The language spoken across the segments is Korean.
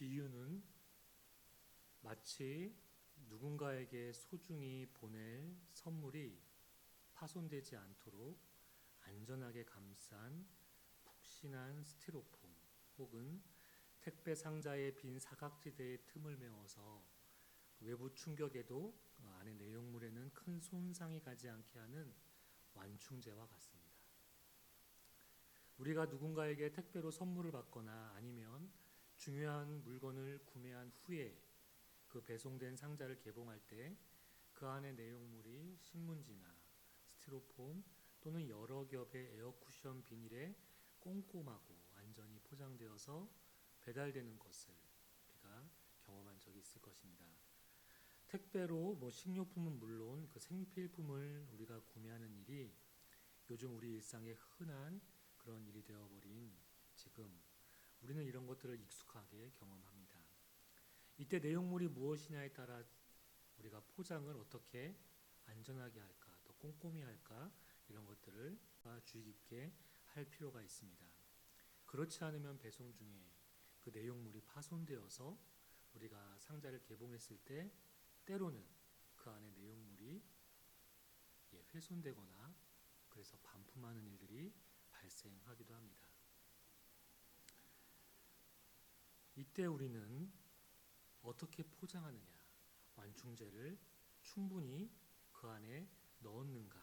비유는 마치 누군가에게 소중히 보낼 선물이 파손되지 않도록 안전하게 감싼 푹신한 스티로폼 혹은 택배 상자의 빈 사각지대에 틈을 메워서 외부 충격에도 안의 내용물에는 큰 손상이 가지 않게 하는 완충제와 같습니다. 우리가 누군가에게 택배로 선물을 받거나 아니면 중요한 물건을 구매한 후에 그 배송된 상자를 개봉할 때 그 안의 내용물이 신문지나 스티로폼 또는 여러 겹의 에어쿠션 비닐에 꼼꼼하고 안전히 포장되어서 배달되는 것을 우리가 경험한 적이 있을 것입니다. 택배로 식료품은 물론 그 생필품을 우리가 구매하는 일이 요즘 우리 일상에 흔한 그런 일이 되어버린 지금 우리는 이런 것들을 익숙하게 경험합니다. 이때 내용물이 무엇이냐에 따라 우리가 포장을 어떻게 안전하게 할까, 더 꼼꼼히 할까 이런 것들을 주의 깊게 할 필요가 있습니다. 그렇지 않으면 배송 중에 그 내용물이 파손되어서 우리가 상자를 개봉했을 때 때로는 그 안에 내용물이 훼손되거나 그래서 반품하는 일들이 발생하기도 합니다. 이때 우리는 어떻게 포장하느냐, 완충제를 충분히 그 안에 넣었는가에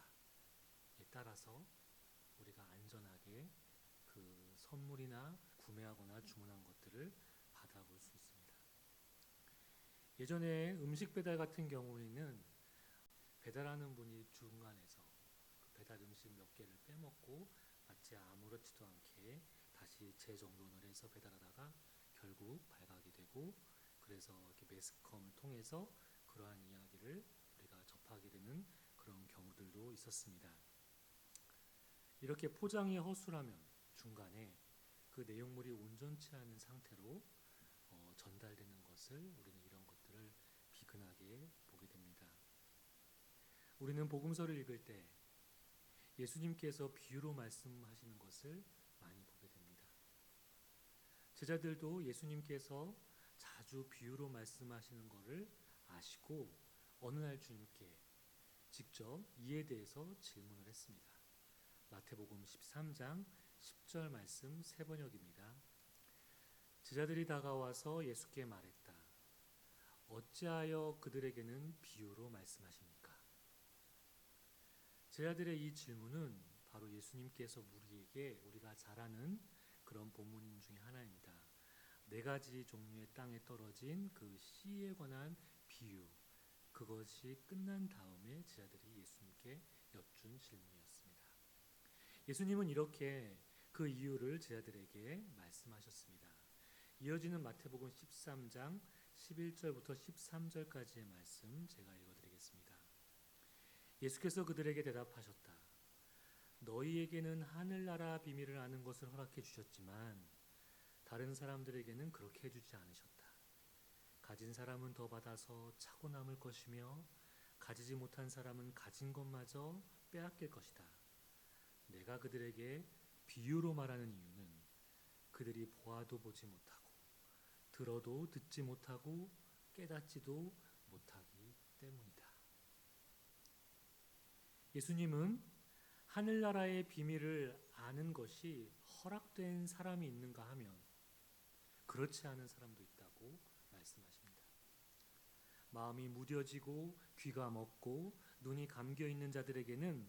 따라서 우리가 안전하게 그 선물이나 구매하거나 주문한 것들을 받아볼 수 있습니다. 예전에 음식 배달 같은 경우에는 배달하는 분이 중간에서 그 배달 음식 몇 개를 빼먹고 마치 아무렇지도 않게 다시 재정돈을 해서 배달하다가 결국 발각이 되고 그래서 이렇게 매스컴을 통해서 그러한 이야기를 우리가 접하게 되는 그런 경우들도 있었습니다. 이렇게 포장이 허술하면 중간에 그 내용물이 온전치 않은 상태로 전달되는 것을 우리는 이런 것들을 비근하게 보게 됩니다. 우리는 복음서를 읽을 때 예수님께서 비유로 말씀하시는 것을 많이 보게 됩니다. 제자들도 예수님께서 자주 비유로 말씀하시는 것을 아시고 어느 날 주님께 직접 이에 대해서 질문을 했습니다. 마태복음 13장 10절 말씀 세 번역입니다. 제자들이 다가와서 예수께 말했다. 어찌하여 그들에게는 비유로 말씀하십니까? 제자들의 이 질문은 바로 예수님께서 우리에게 우리가 잘 아는 그런 본문 중에 하나입니다. 4가지 종류의 땅에 떨어진 그 씨에 관한 비유, 그것이 끝난 다음에 제자들이 예수님께 여쭌 질문이었습니다. 예수님은 이렇게 그 이유를 제자들에게 말씀하셨습니다. 이어지는 마태복음 13장 11절부터 13절까지의 말씀 제가 읽어드리겠습니다. 예수께서 그들에게 대답하셨다. 너희에게는 하늘나라 비밀을 아는 것을 허락해 주셨지만 다른 사람들에게는 그렇게 해주지 않으셨다. 가진 사람은 더 받아서 차고 남을 것이며 가지지 못한 사람은 가진 것마저 빼앗길 것이다. 내가 그들에게 비유로 말하는 이유는 그들이 보아도 보지 못하고 들어도 듣지 못하고 깨닫지도 못하기 때문이다. 예수님은 하늘나라의 비밀을 아는 것이 허락된 사람이 있는가 하면 그렇지 않은 사람도 있다고 말씀하십니다. 마음이 무뎌지고 귀가 먹고 눈이 감겨 있는 자들에게는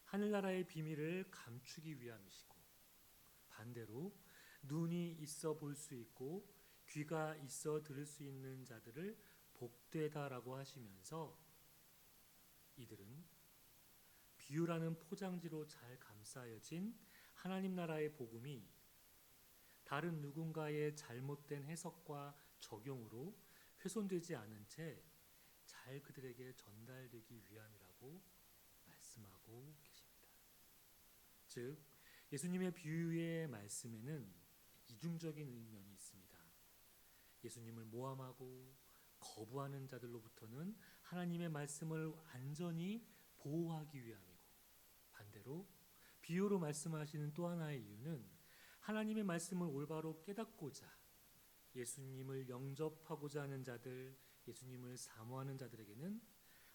하늘나라의 비밀을 감추기 위함이시고 반대로 눈이 있어 볼 수 있고 귀가 있어 들을 수 있는 자들을 복되다라고 하시면서 이들은 비유라는 포장지로 잘 감싸여진 하나님 나라의 복음이 다른 누군가의 잘못된 해석과 적용으로 훼손되지 않은 채 잘 그들에게 전달되기 위함이라고 말씀하고 계십니다. 즉 예수님의 비유의 말씀에는 이중적인 면이 있습니다. 예수님을 모함하고 거부하는 자들로부터는 하나님의 말씀을 완전히 보호하기 위함이고 반대로 비유로 말씀하시는 또 하나의 이유는 하나님의 말씀을 올바로 깨닫고자 예수님을 영접하고자 하는 자들, 예수님을 사모하는 자들에게는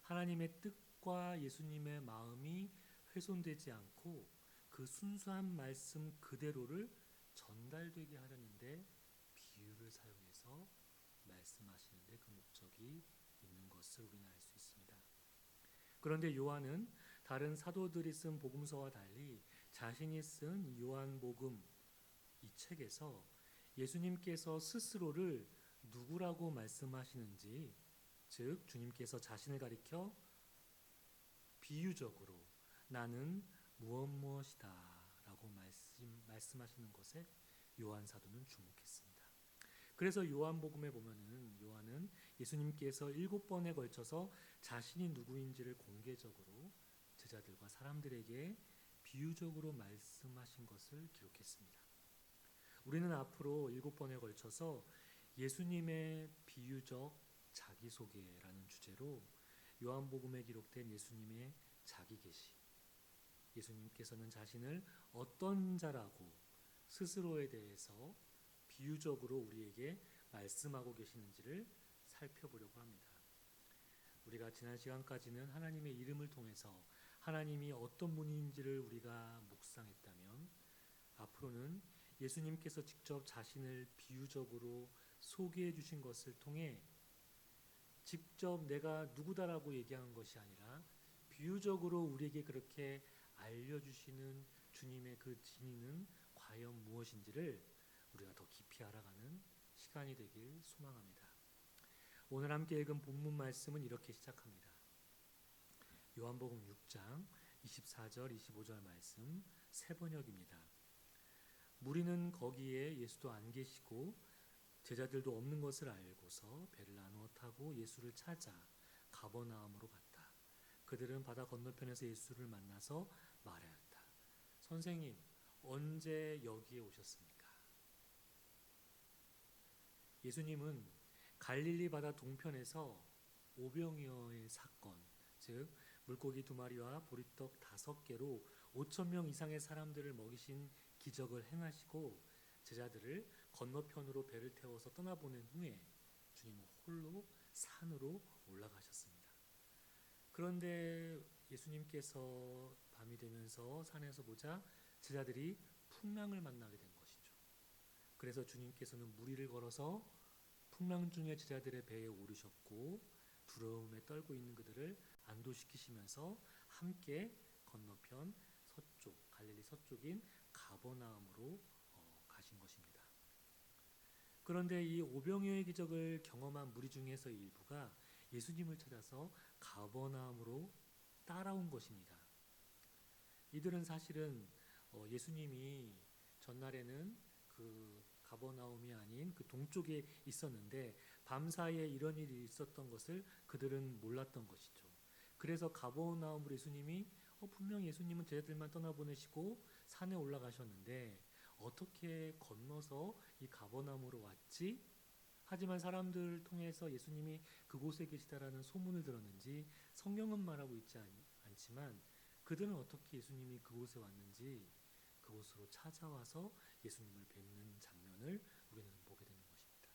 하나님의 뜻과 예수님의 마음이 훼손되지 않고 그 순수한 말씀 그대로를 전달되게 하려는데 비유를 사용해서 말씀하시는데 그 목적이 있는 것을 우리는 알 수 있습니다. 그런데 요한은 다른 사도들이 쓴 복음서와 달리 자신이 쓴 요한복음 이 책에서 예수님께서 스스로를 누구라고 말씀하시는지, 즉 주님께서 자신을 가리켜 비유적으로 나는 무엇이다 라고 말씀하시는 것에 요한 사도는 주목했습니다. 그래서 요한복음에 보면은 요한은 예수님께서 7번에 걸쳐서 자신이 누구인지를 공개적으로 제자들과 사람들에게 비유적으로 말씀하신 것을 기록했습니다. 우리는 앞으로 7번에 걸쳐서 예수님의 비유적 자기소개라는 주제로 요한복음에 기록된 예수님의 자기계시, 예수님께서는 자신을 어떤 자라고 스스로에 대해서 비유적으로 우리에게 말씀하고 계시는지를 살펴보려고 합니다. 우리가 지난 시간까지는 하나님의 이름을 통해서 하나님이 어떤 분인지를 우리가 묵상했다면, 앞으로는 예수님께서 직접 자신을 비유적으로 소개해 주신 것을 통해 직접 내가 누구다라고 얘기한 것이 아니라 비유적으로 우리에게 그렇게 알려주시는 주님의 그 진리는 과연 무엇인지를 우리가 더 깊이 알아가는 시간이 되길 소망합니다. 오늘 함께 읽은 본문 말씀은 이렇게 시작합니다. 요한복음 6장 24절 25절 말씀 세 번역입니다. 무리는 거기에 예수도 안 계시고 제자들도 없는 것을 알고서 배를 나누어 타고 예수를 찾아 가버나움으로 갔다. 그들은 바다 건너편에서 예수를 만나서 말하였다. 선생님, 언제 여기에 오셨습니까? 예수님은 갈릴리 바다 동편에서 오병이어의 사건, 즉 물고기 2마리와 보리떡 5개로 5,000명 이상의 사람들을 먹이신 기적을 행하시고 제자들을 건너편으로 배를 태워서 떠나보낸 후에 주님은 홀로 산으로 올라가셨습니다. 그런데 예수님께서 밤이 되면서 산에서 보자 제자들이 풍랑을 만나게 된 것이죠. 그래서 주님께서는 무리를 걸어서 풍랑 중에 제자들의 배에 오르셨고 두려움에 떨고 있는 그들을 안도시키시면서 함께 건너편 서쪽, 갈릴리 서쪽인 가버나움으로 가신 것입니다. 그런데 이 오병이어의 기적을 경험한 무리 중에서 일부가 예수님을 찾아서 가버나움으로 따라온 것입니다. 이들은 사실은 예수님이 전날에는 그 가버나움이 아닌 그 동쪽에 있었는데 밤사이에 이런 일이 있었던 것을 그들은 몰랐던 것이죠. 그래서 가버나움으로 예수님이 분명 예수님은 제자들만 떠나보내시고 산에 올라가셨는데 어떻게 건너서 이 가버나움으로 왔지? 하지만 사람들을 통해서 예수님이 그곳에 계시다라는 소문을 들었는지 성경은 말하고 있지 않지만 그들은 어떻게 예수님이 그곳에 왔는지 그곳으로 찾아와서 예수님을 뵙는 장면을 우리는 보게 되는 것입니다.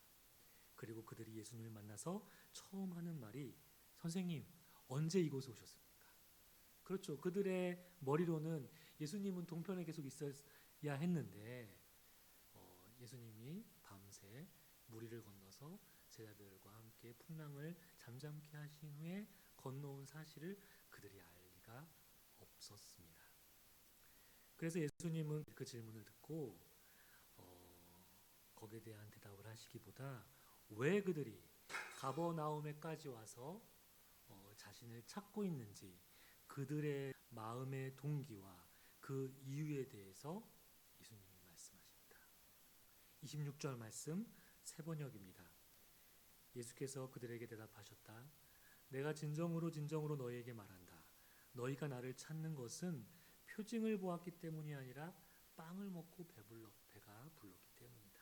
그리고 그들이 예수님을 만나서 처음 하는 말이 선생님, 언제 이곳에 오셨습니까? 그렇죠. 그들의 머리로는 예수님은 동편에 계속 있어야 했는데 예수님이 밤새 무리를 건너서 제자들과 함께 풍랑을 잠잠케 하신 후에 건너온 사실을 그들이 알 리가 없었습니다. 그래서 예수님은 그 질문을 듣고 거기에 대한 대답을 하시기보다 왜 그들이 가버나움에까지 와서 자신을 찾고 있는지 그들의 마음의 동기와 그 이유에 대해서 예수님이 말씀하십니다. 26절 말씀 세 번역입니다. 예수께서 그들에게 대답하셨다. 내가 진정으로 진정으로 너희에게 말한다. 너희가 나를 찾는 것은 표징을 보았기 때문이 아니라 빵을 먹고 배가 불렀기 때문이다.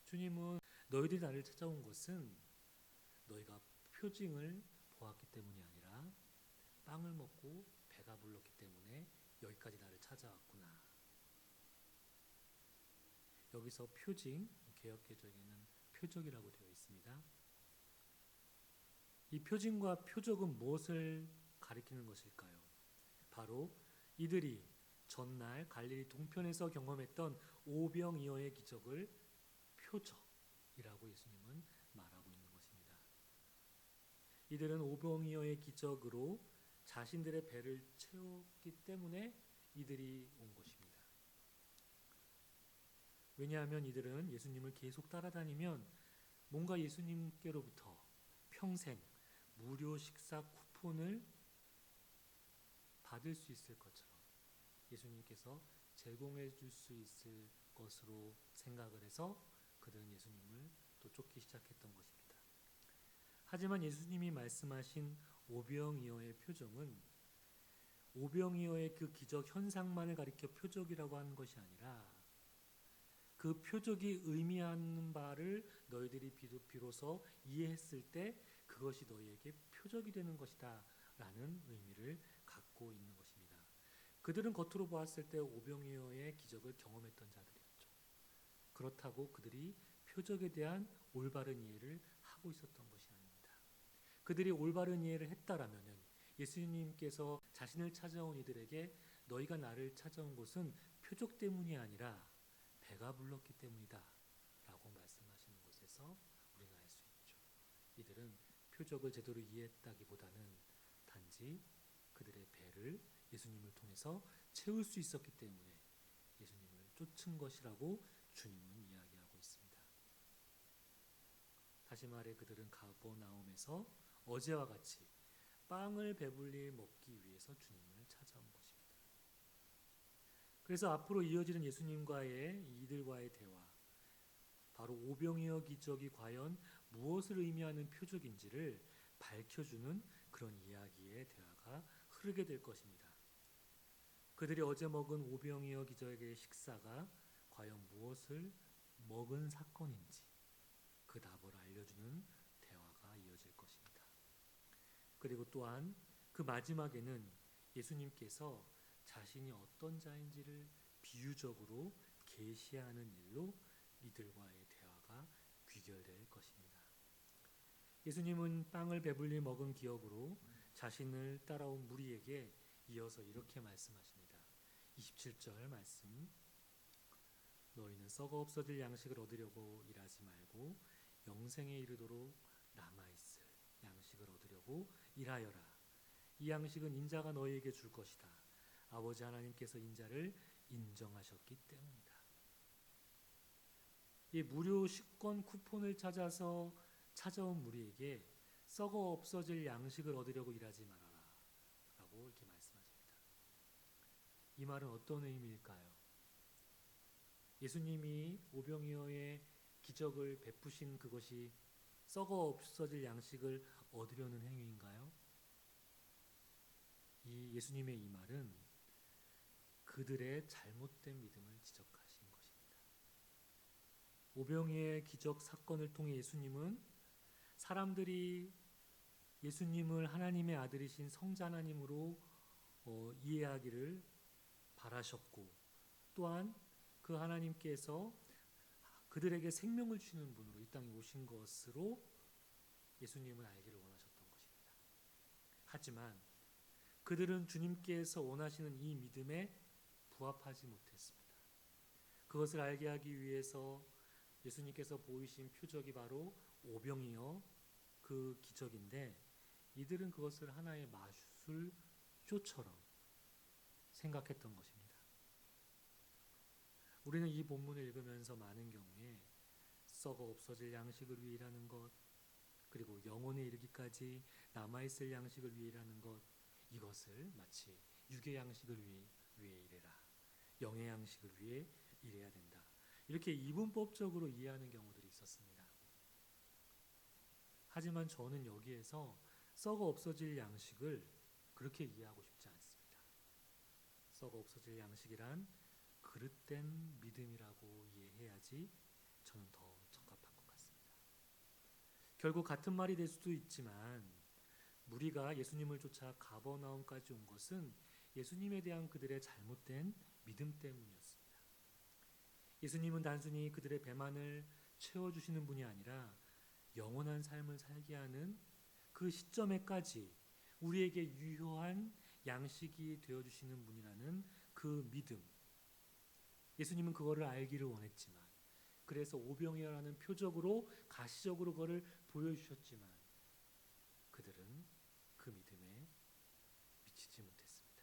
주님은 너희들이 나를 찾아온 것은 너희가 표징을 보았기 때문이 아니라 빵을 먹고 배가 불렀기 때문에 여기까지 나를 찾아왔구나. 여기서 표징, 개역개정에는 표적이라고 되어 있습니다. 이 표징과 표적은 무엇을 가리키는 것일까요? 바로 이들이 전날 갈릴리 동편에서 경험했던 오병이어의 기적을 표적이라고 예수님은 말하고 있는 것입니다. 이들은 오병이어의 기적으로 자신들의 배를 채웠기 때문에 이들이 온 것입니다. 왜냐하면 이들은 예수님을 계속 따라다니면 뭔가 예수님께로부터 평생 무료 식사 쿠폰을 받을 수 있을 것처럼 예수님께서 제공해 줄 수 있을 것으로 생각을 해서 그들은 예수님을 또 쫓기 시작했던 것입니다. 하지만 예수님이 말씀하신 오병이어의 표정은 오병이어의 그 기적 현상만을 가리켜 표적이라고 하는 것이 아니라 그 표적이 의미하는 바를 너희들이 비로소 이해했을 때 그것이 너희에게 표적이 되는 것이다 라는 의미를 갖고 있는 것입니다. 그들은 겉으로 보았을 때 오병이어의 기적을 경험했던 자들이었죠. 그렇다고 그들이 표적에 대한 올바른 이해를 하고 있었던 것이 아닙니다. 그들이 올바른 이해를 했다라면 예수님께서 자신을 찾아온 이들에게 너희가 나를 찾아온 것은 표적 때문이 아니라 배가 불렀기 때문이다 라고 말씀하시는 것에서 우리는 알 수 있죠. 이들은 표적을 제대로 이해했다기보다는 단지 그들의 배를 예수님을 통해서 채울 수 있었기 때문에 예수님을 쫓은 것이라고 주님은 이야기하고 있습니다. 다시 말해 그들은 가버나움에서 어제와 같이 빵을 배불리 먹기 위해서 주님을 찾아온 것입니다. 그래서 앞으로 이어지는 예수님과의 이들과의 대화, 바로 오병이어 기적이 과연 무엇을 의미하는 표적인지를 밝혀주는 그런 이야기의 대화가 흐르게 될 것입니다. 그들이 어제 먹은 오병이어 기적의 식사가 과연 무엇을 먹은 사건인지 그 답을 알려주는 대화가 이어질 것입니다. 그리고 또한 그 마지막에는 예수님께서 자신이 어떤 자인지를 비유적으로 계시하는 일로 이들과의 대화가 귀결될 것입니다. 예수님은 빵을 배불리 먹은 기억으로 자신을 따라온 무리에게 이어서 이렇게 말씀하십니다. 27절 말씀. 너희는 썩어 없어질 양식을 얻으려고 일하지 말고 영생에 이르도록 남아있을 양식을 얻으려고 일하여라. 이 양식은 인자가 너희에게 줄 것이다. 아버지 하나님께서 인자를 인정하셨기 때문이다. 이 무료 식권 쿠폰을 찾아서 찾아온 무리에게 썩어 없어질 양식을 얻으려고 일하지 말아라 라고 이렇게 말씀하십니다. 이 말은 어떤 의미일까요? 예수님이 오병이어의 기적을 베푸신 그것이 썩어 없어질 양식을 얻으려는 행위인가요? 이 예수님의 이 말은 그들의 잘못된 믿음을 지적하신 것입니다. 오병이어의 기적 사건을 통해 예수님은 사람들이 예수님을 하나님의 아들이신 성자 하나님으로 이해하기를 바라셨고 또한 그 하나님께서 그들에게 생명을 주시는 분으로 이 땅에 오신 것으로 예수님을 알기를 원하셨던 것입니다. 하지만 그들은 주님께서 원하시는 이 믿음에 부합하지 못했습니다. 그것을 알게 하기 위해서 예수님께서 보이신 표적이 바로 오병이어 그 기적인데 이들은 그것을 하나의 마술쇼처럼 생각했던 것입니다. 우리는 이 본문을 읽으면서 많은 경우에 썩어 없어질 양식을 위해 일하는 것, 그리고 영혼에 이르기까지 남아있을 양식을 위해 일하는 것, 이것을 마치 육의 양식을 위해 일해라, 영의 양식을 위해 일해야 된다, 이렇게 이분법적으로 이해하는 경우들이 있었습니다. 하지만 저는 여기에서 썩어 없어질 양식을 그렇게 이해하고 싶지 않습니다. 썩어 없어질 양식이란 그릇된 믿음이라고 이해해야지 저는 더 적합한 것 같습니다. 결국 같은 말이 될 수도 있지만 무리가 예수님을 쫓아 가버나움까지 온 것은 예수님에 대한 그들의 잘못된 믿음 때문이었습니다. 예수님은 단순히 그들의 배만을 채워주시는 분이 아니라 영원한 삶을 살게 하는 그 시점에까지 우리에게 유효한 양식이 되어주시는 분이라는 그 믿음. 예수님은 그거를 알기를 원했지만, 그래서 오병이어라는 표적으로 가시적으로 그거를 보여주셨지만 그들은 그 믿음에 미치지 못했습니다.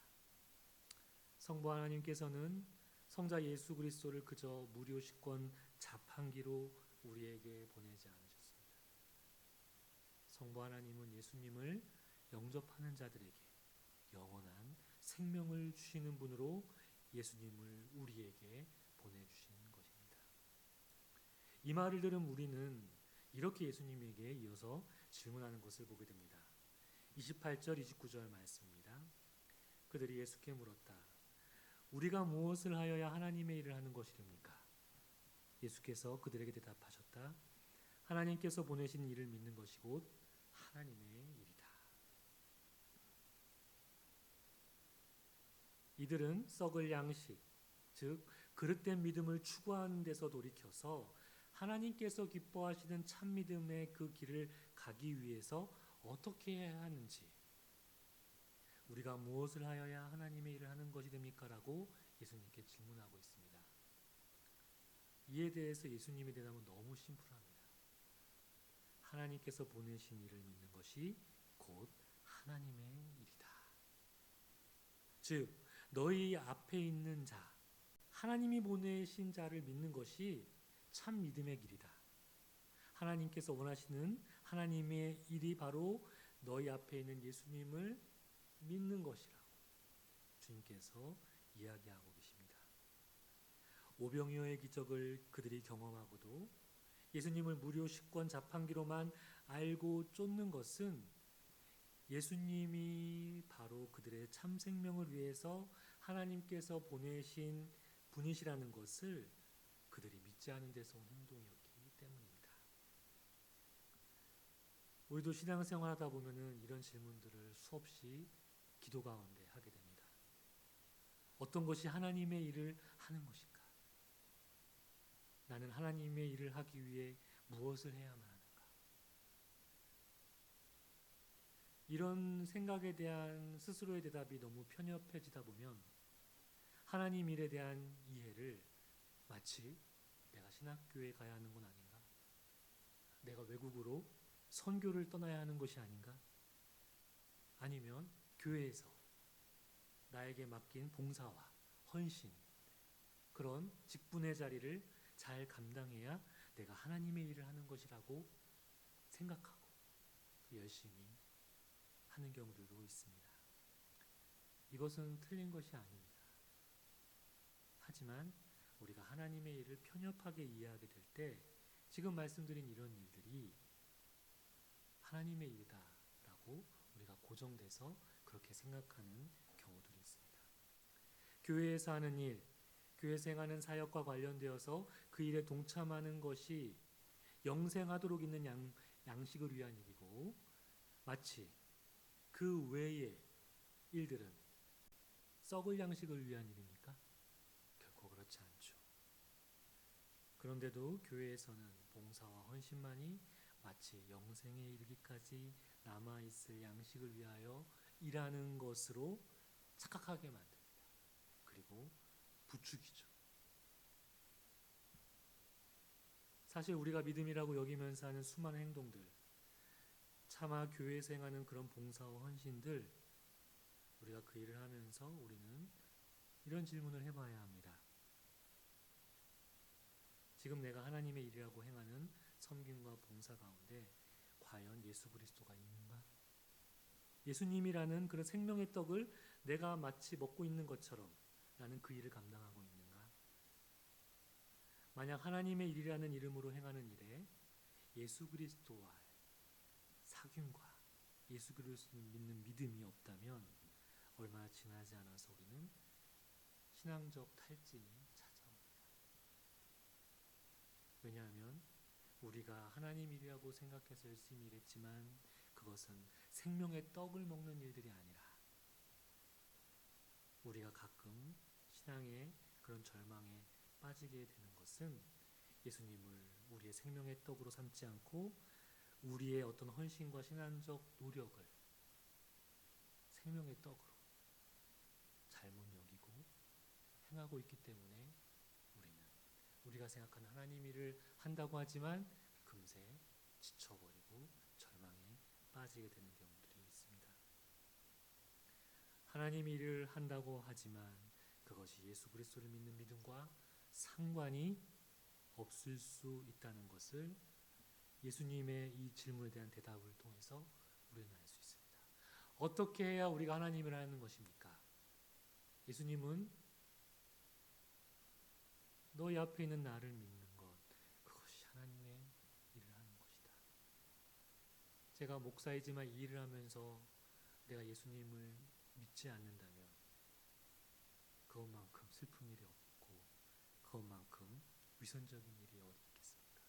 성부 하나님께서는 성자 예수 그리스도를 그저 무료 식권 자판기로 우리에게 보내지 않으셨습니다. 성부 하나님은 예수님을 영접하는 자들에게 영원한 생명을 주시는 분으로 예수님을 우리에게 보내주시는 것입니다. 이 말을 들은 우리는 이렇게 예수님에게 이어서 질문하는 것을 보게 됩니다. 28절, 29절 말씀입니다. 그들이 예수께 물었다. 우리가 무엇을 하여야 하나님의 일을 하는 것이렵니까? 예수께서 그들에게 대답하셨다. 하나님께서 보내신 일을 믿는 것이 곧 하나님의 일이다. 이들은 썩을 양식, 즉 그릇된 믿음을 추구하는 데서 돌이켜서 하나님께서 기뻐하시는 참 믿음의 그 길을 가기 위해서 어떻게 해야 하는지, 우리가 무엇을 하여야 하나님의 일을 하는 것이 됩니까? 라고 예수님께 질문하고 있습니다. 이에 대해서 예수님의 대답은 너무 심플합니다. 하나님께서 보내신 일을 믿는 것이 곧 하나님의 일이다. 즉 너희 앞에 있는 자, 하나님이 보내신 자를 믿는 것이 참 믿음의 길이다. 하나님께서 원하시는 하나님의 일이 바로 너희 앞에 있는 예수님을 믿는 것이라고 주님께서 이야기하고 계십니다. 오병이어의 기적을 그들이 경험하고도 예수님을 무료 식권 자판기로만 알고 쫓는 것은 예수님이 바로 그들의 참 생명을 위해서 하나님께서 보내신 분이시라는 것을 그들이 믿지 않은 데서 온 행동이었기 때문입니다. 우리도 신앙생활 하다 보면은 이런 질문들을 수없이 기도 가운데 하게 됩니다. 어떤 것이 하나님의 일을 하는 것인가? 나는 하나님의 일을 하기 위해 무엇을 해야만 하는가? 이런 생각에 대한 스스로의 대답이 너무 편협해지다 보면 하나님 일에 대한 이해를 마치 내가 신학교에 가야 하는 건 아닌가? 내가 외국으로 선교를 떠나야 하는 것이 아닌가? 아니면 교회에서 나에게 맡긴 봉사와 헌신, 그런 직분의 자리를 잘 감당해야 내가 하나님의 일을 하는 것이라고 생각하고 열심히 하는 경우들도 있습니다. 이것은 틀린 것이 아닙니다. 하지만 우리가 하나님의 일을 편협하게 이해하게 될 때 지금 말씀드린 이런 일들이 하나님의 일이다라고 우리가 고정돼서 그렇게 생각하는 경우들이 있습니다. 교회에서 하는 일, 교회에서 행하는 사역과 관련되어서 그 일에 동참하는 것이 영생하도록 있는 양식을 위한 일이고, 마치 그 외의 일들은 썩을 양식을 위한 일입니까? 결코 그렇지 않죠. 그런데도 교회에서는 봉사와 헌신만이 마치 영생에 이르기까지 남아있을 양식을 위하여 일하는 것으로 착각하게 만듭니다. 그리고 부추기죠. 사실 우리가 믿음이라고 여기면서 하는 수많은 행동들, 차마 교회에서 행하는 그런 봉사와 헌신들, 우리가 그 일을 하면서 우리는 이런 질문을 해봐야 합니다. 지금 내가 하나님의 일이라고 행하는 섬김과 봉사 가운데 과연 예수 그리스도가 있는가? 예수님이라는 그런 생명의 떡을 내가 마치 먹고 있는 것처럼 나는 그 일을 감당하고 있는가? 만약 하나님의 일이라는 이름으로 행하는 일에 예수 그리스도와 사귐과 예수 그리스도를 믿는 믿음이 없다면 얼마 지나지 않아서 우리는 신앙적 탈진이 찾아옵니다. 왜냐하면 우리가 하나님 일이라고 생각해서 열심히 일했지만 그것은 생명의 떡을 먹는 일들이 아니라 우리가 가끔 신앙의 그런 절망에 빠지게 되는 것은 예수님을 우리의 생명의 떡으로 삼지 않고 우리의 어떤 헌신과 신앙적 노력을 생명의 떡으로 잘못 여기고 행하고 있기 때문에 우리는 우리가 생각하는 하나님 일을 한다고 하지만 금세 지쳐버리고 절망에 빠지게 되는 경우들이 있습니다. 하나님 일을 한다고 하지만 그것이 예수 그리스도를 믿는 믿음과 상관이 없을 수 있다는 것을 예수님의 이 질문에 대한 대답을 통해서 우리는 알 수 있습니다. 어떻게 해야 우리가 하나님을 하는 것입니까? 예수님은 너희 앞에 있는 나를 믿는 것, 그것이 하나님의 일을 하는 것이다. 제가 목사이지만 이 일을 하면서 내가 예수님을 믿지 않는다면 그것만큼 슬픈 일이 없고 그것만큼 위선적인 일이 어디 있겠습니까?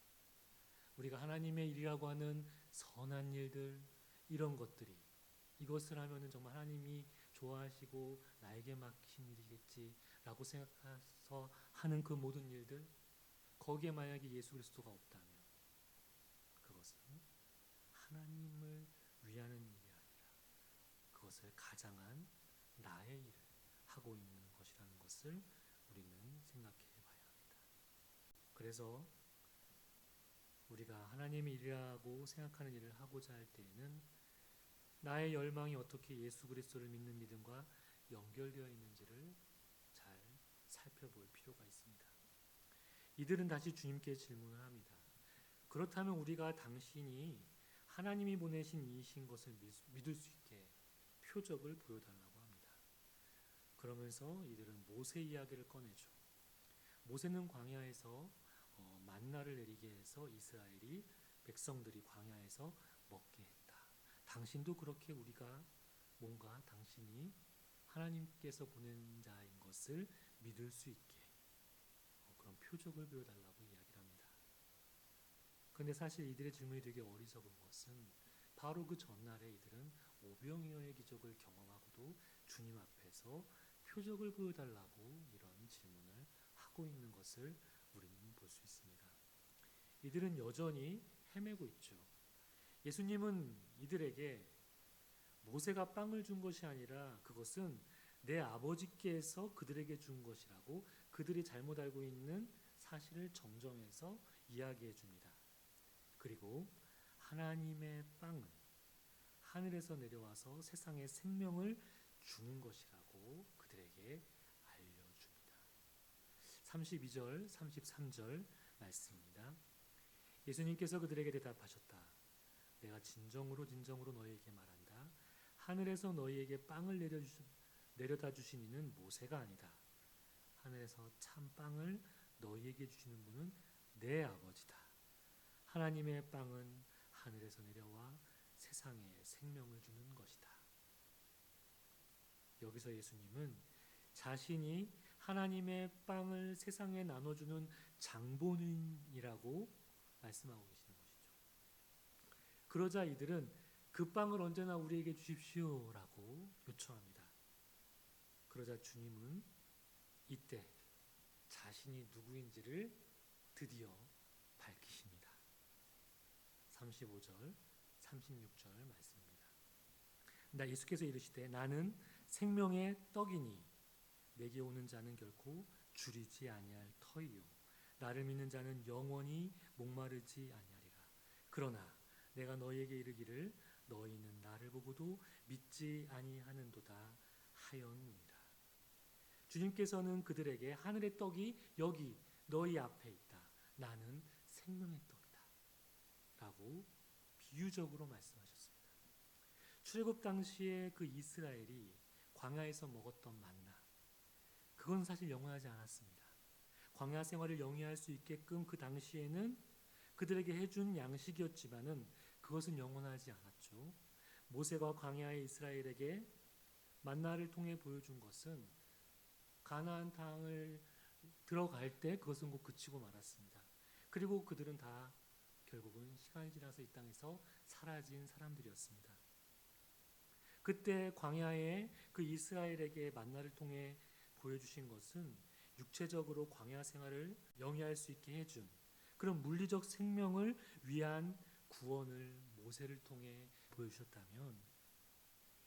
우리가 하나님의 일이라고 하는 선한 일들, 이런 것들이 이것을 하면은 정말 하나님이 좋아하시고 나에게 맡기신 일이겠지라고 생각해서 하는 그 모든 일들, 거기에 만약에 예수 그리스도가 없다면 그것은 하나님을 위하는 일이 아니라 그것을 가장한 나의 일을 하고 있는 것이라는 것을 우리는 생각해 봐야 합니다. 그래서 우리가 하나님의 일이라고 생각하는 일을 하고자 할 때에는 나의 열망이 어떻게 예수 그리스도를 믿는 믿음과 연결되어 있는지를 잘 살펴볼 필요가 있습니다. 이들은 다시 주님께 질문을 합니다. 그렇다면 우리가 당신이 하나님이 보내신 이이신 것을 믿을 수 있게 표적을 보여달라고 합니다. 그러면서 이들은 모세 이야기를 꺼내죠. 모세는 광야에서 만나를 내리게 해서 이스라엘이 백성들이 광야에서 먹게 했다. 당신도 그렇게 우리가 뭔가 당신이 하나님께서 보낸 자인 것을 믿을 수 있게 그런 표적을 보여달라고 이야기를 합니다. 그런데 사실 이들의 질문이 되게 어리석은 것은 바로 그 전날에 이들은 오병이어의 기적을 경험하고도 주님 앞에서 표적을 보여달라고 이런 질문을 하고 있는 것을 우리는 볼 수 있습니다. 이들은 여전히 헤매고 있죠. 예수님은 이들에게 모세가 빵을 준 것이 아니라 그것은 내 아버지께서 그들에게 준 것이라고 그들이 잘못 알고 있는 사실을 정정해서 이야기해 줍니다. 그리고 하나님의 빵은 하늘에서 내려와서 세상에 생명을 주는 것이라고 그들에게 알려줍니다. 32절, 33절 말씀입니다. 예수님께서 그들에게 대답하셨다. 내가 진정으로 너희에게 말한다. 하늘에서 너희에게 빵을 내려다 주신 이는 모세가 아니다. 하늘에서 참 빵을 너희에게 주시는 분은 내 아버지다. 하나님의 빵은 하늘에서 내려와 세상에 생명을 주는 것이다. 여기서 예수님은 자신이 하나님의 빵을 세상에 나눠주는 장본인이라고 말씀하고 계시는 것이죠. 그러자 이들은 그 빵을 언제나 우리에게 주십시오라고 요청합니다. 그러자 주님은 이때 자신이 누구인지를 드디어 밝히십니다. 35절, 36절 말씀입니다. 예수께서 이르시되 나는 생명의 떡이니 내게 오는 자는 결코 줄이지 아니할 터이요 나를 믿는 자는 영원히 목마르지 아니하리라. 그러나 내가 너희에게 이르기를 너희는 나를 보고도 믿지 아니하는도다 하였느니라. 주님께서는 그들에게 하늘의 떡이 여기 너희 앞에 있다. 나는 생명의 떡이다. 라고 비유적으로 말씀하셨습니다. 출애굽 당시에 그 이스라엘이 광야에서 먹었던 만나, 그건 사실 영원하지 않았습니다. 광야 생활을 영위할 수 있게끔 그 당시에는 그들에게 해준 양식이었지만은 그것은 영원하지 않았죠. 모세가 광야의 이스라엘에게 만나를 통해 보여준 것은 가나안 땅을 들어갈 때 그것은 곧 그치고 말았습니다. 그리고 그들은 다 결국은 시간이 지나서 이 땅에서 사라진 사람들이었습니다. 그때 광야에 그 이스라엘에게 만나를 통해 보여주신 것은 육체적으로 광야 생활을 영위할 수 있게 해준 그런 물리적 생명을 위한 구원을 모세를 통해 보여주셨다면,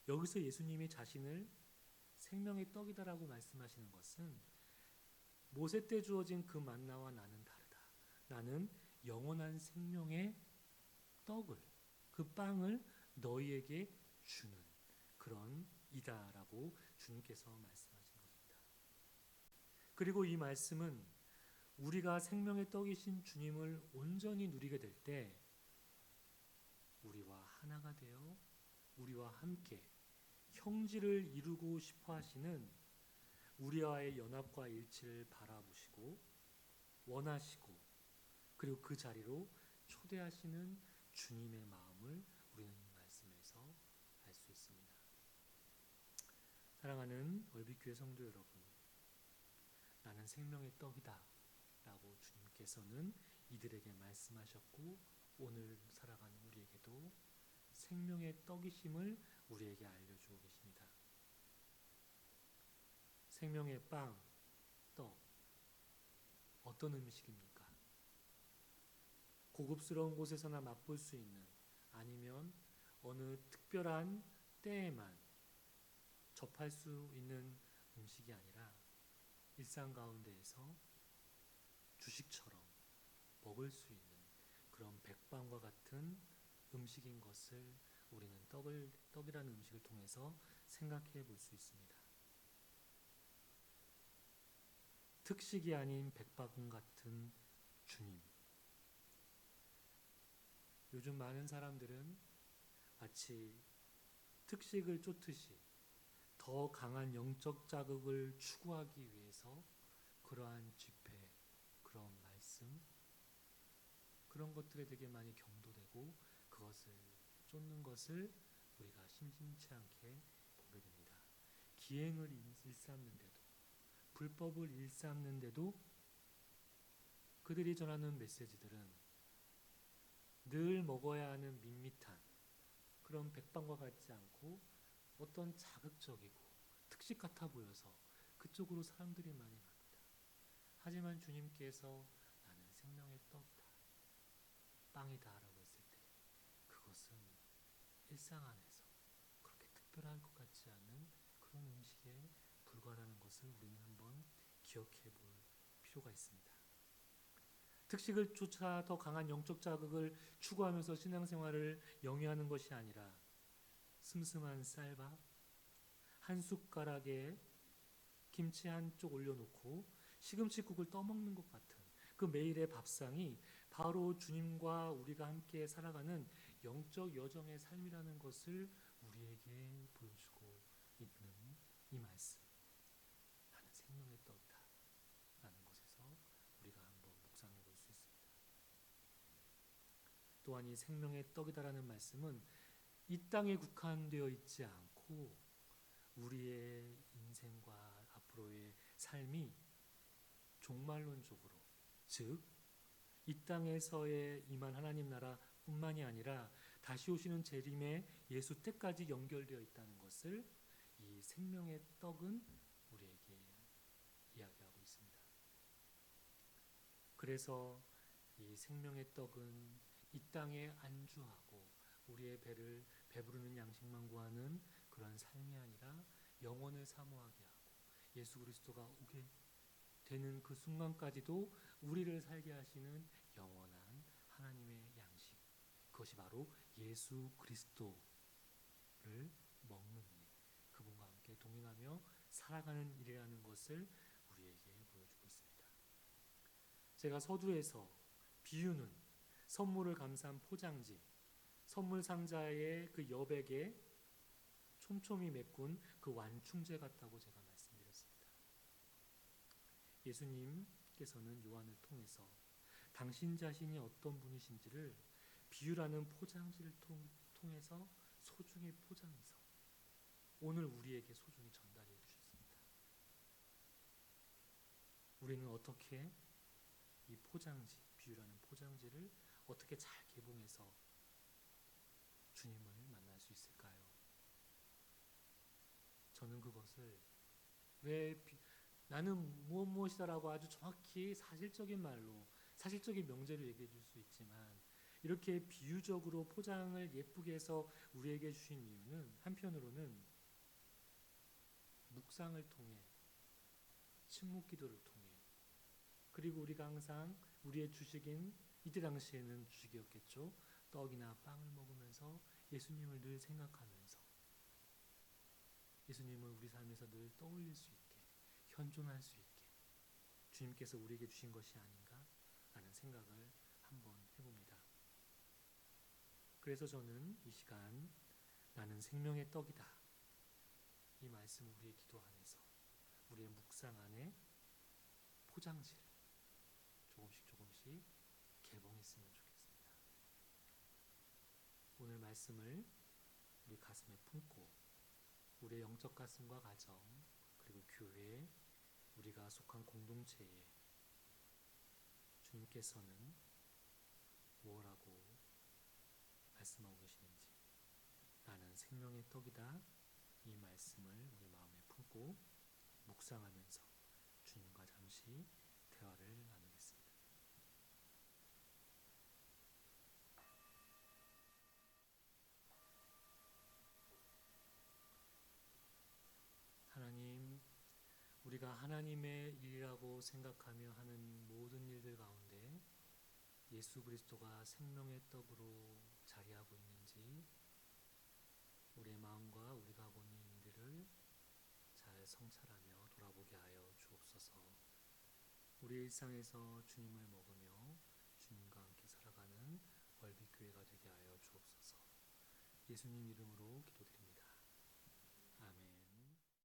여기서 예수님이 자신을 생명의 떡이다라고 말씀하시는 것은 모세 때 주어진 그 만나와 나는 다르다. 나는 영원한 생명의 떡을, 그 빵을 너희에게 주는 그런 이다라고 주님께서 말씀하신 것입니다. 그리고 이 말씀은 우리가 생명의 떡이신 주님을 온전히 누리게 될 때 우리와 하나가 되어 우리와 함께 형질을 이루고 싶어 하시는 우리와의 연합과 일치를 바라보시고 원하시고 그리고 그 자리로 초대하시는 주님의 마음을 우리는 이 말씀에서 알 수 있습니다. 사랑하는 얼빛교회 성도 여러분, 나는 생명의 떡이다 라고 주님께서는 이들에게 말씀하셨고, 오늘 살아가는 우리에게도 생명의 떡이심을 우리에게 알려주고 계십니다. 생명의 빵, 떡, 어떤 음식입니까? 고급스러운 곳에서나 맛볼 수 있는, 아니면 어느 특별한 때에만 접할 수 있는 음식이 아니라 일상 가운데에서 주식처럼 먹을 수 있는 그런 백반과 같은 음식인 것을 우리는 떡이라는 음식을 통해서 생각해 볼 수 있습니다. 특식이 아닌 백반 같은 주님. 요즘 많은 사람들은 마치 특식을 쫓듯이 더 강한 영적 자극을 추구하기 위해서 그러한 집회, 그런 말씀, 그런 것들에 되게 많이 경도되고 그것을 쫓는 것을 우리가 심심치 않게 보게 됩니다. 기행을 일삼는데도, 불법을 일삼는데도 그들이 전하는 메시지들은 늘 먹어야 하는 밋밋한 그런 백반과 같지 않고 어떤 자극적이고 특식 같아 보여서 그쪽으로 사람들이 많이 갑니다. 하지만 주님께서 나는 생명의 떡이다, 빵이다 라고 했을 때 그것은 일상 안에서 그렇게 특별할 것 같지 않은 그런 음식에 불과하다는 것을 우리는 한번 기억해 볼 필요가 있습니다. 특식을 쫓아 더 강한 영적 자극을 추구하면서 신앙생활을 영위하는 것이 아니라 슴슴한 쌀밥, 한 숟가락에 김치 한쪽 올려놓고 시금치국을 떠먹는 것 같은 그 매일의 밥상이 바로 주님과 우리가 함께 살아가는 영적 여정의 삶이라는 것을 우리에게 보여주고 있는 이 말씀. 나는 생명의 떡이다 라는 것에서 우리가 한번 묵상해 볼 수 있습니다. 또한 이 생명의 떡이다라는 말씀은 이 땅에 국한되어 있지 않고 우리의 인생과 앞으로의 삶이 종말론적으로, 즉 이 땅에서의 임한 하나님 나라뿐만이 아니라 다시 오시는 재림의 예수 때까지 연결되어 있다는 것을 이 생명의 떡은 우리에게 이야기하고 있습니다. 그래서 이 생명의 떡은 이 땅에 안주하고 우리의 배를 배부르는 양식만 구하는 그런 삶이 아니라 영혼을 사모하게 하고 예수 그리스도가 오게 되는 그 순간까지도 우리를 살게 하시는 영원한 하나님의 양식, 그것이 바로 예수 그리스도를 먹는 일, 그분과 함께 동행하며 살아가는 일이라는 것을 우리에게 보여주고 있습니다. 제가 서두에서 비유는 선물을 감싼 포장지, 선물 상자의 그 여백에 촘촘히 메꾼 그 완충제 같다고 제가 말씀드렸습니다. 예수님께서는 요한을 통해서 당신 자신이 어떤 분이신지를 비유라는 포장지를 통해서 소중히 포장해서 오늘 우리에게 소중히 전달해 주셨습니다. 우리는 어떻게 이 포장지, 비유라는 포장지를 어떻게 잘 개봉해서 주님을 만날 수 있을까요? 저는 그것을 나는 무엇이다라고 아주 정확히 사실적인 말로 사실적인 명제를 얘기해 줄 수 있지만 이렇게 비유적으로 포장을 예쁘게 해서 우리에게 주신 이유는 한편으로는 묵상을 통해 침묵 기도를 통해 그리고 우리가 항상 우리의 주식인 이때 당시에는 주식이었겠죠. 떡이나 빵을 먹으면서 예수님을 늘 생각하면서 예수님을 우리 삶에서 늘 떠올릴 수 있게 현존할 수 있게 주님께서 우리에게 주신 것이 아닌가라는 생각을 한번 해봅니다. 그래서 저는 이 시간 나는 생명의 떡이다 이 말씀 우리의 기도 안에서 우리의 묵상 안에 포장지를 조금씩 개봉했으면 좋겠습니다. 오늘 말씀을 우리 가슴에 품고 우리의 영적 가슴과 가정 그리고 교회 우리가 속한 공동체에 주님께서는 무엇라고 말씀하고 계시는지 나는 생명의 떡이다 이 말씀을 우리 마음에 품고 묵상하면서 주님과 잠시 대화를 나누겠습니다. 하나님, 우리가 하나님의 일이라고 생각하며 하는 모든 일들 가운데 예수 그리스도가 생명의 떡으로 자리하고 있는지 우리의 마음과 우리가 하고 있는 일들을 잘 성찰하며 돌아보게 하여 주옵소서. 우리 일상에서 주님을 먹으며 주님과 함께 살아가는 월비교회가 되게 하여 주옵소서. 예수님 이름으로 기도드립니다.